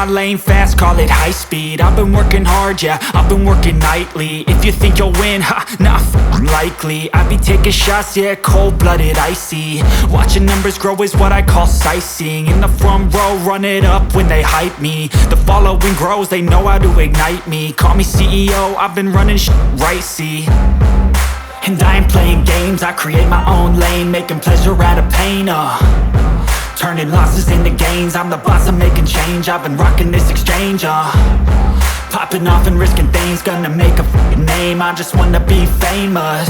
lane fast, call it high speed. I've been working hard, yeah, I've been working nightly. If you think you'll win, ha, not likely. I be taking shots, yeah, cold-blooded, icy. Watching numbers grow is what I call sightseeing. In the front row, run it up when they hype me. The following grows, they know how to ignite me. Call me CEO, I've been running right, see. And I ain't playing games, I create my own lane, making pleasure out of pain, turning losses into gains, I'm the boss, I'm making change. I've been rocking this exchange, popping off and risking things, gonna make a f***ing name. I just wanna be famous,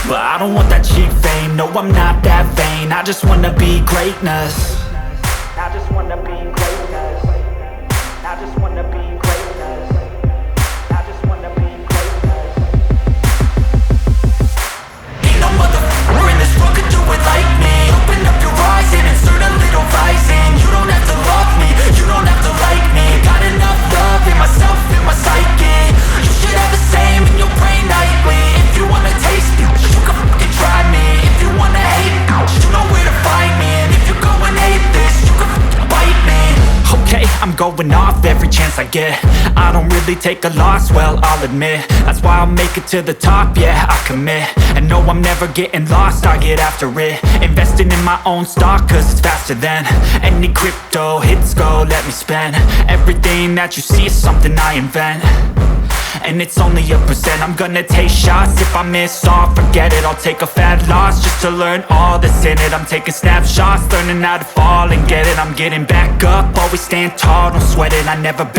but I don't want that cheap fame. No, I'm not that vain, I just wanna be greatness. I just wanna be greatness. I just wanna be greatness. I just wanna be greatness. Ain't no motherfucker in this world could do it like me. Open up your eyes and insert a little rising. You don't have to love me, you don't have to like me. Got enough love in myself, in my psyche. You should have the same in your brain nightly. If you wanna taste me, you can fucking try me. If you wanna hate me, you know where to find me. And if you go and hate this, you can fucking bite me. Okay, I'm going off every chance I get. I don't really take a loss, well, I'll admit. That's why I'll make it to the top, yeah, I commit. And no, I'm never getting lost, I get after it. Investing in my own stock, cause it's faster than any crypto hits go, let me spend. Everything that you see is something I invent, and it's only a percent. I'm gonna take shots, if I miss all, forget it. I'll take a fat loss just to learn all that's in it. I'm taking snapshots, learning how to fall and get it. I'm getting back up, always stand tall, don't sweat it. I never back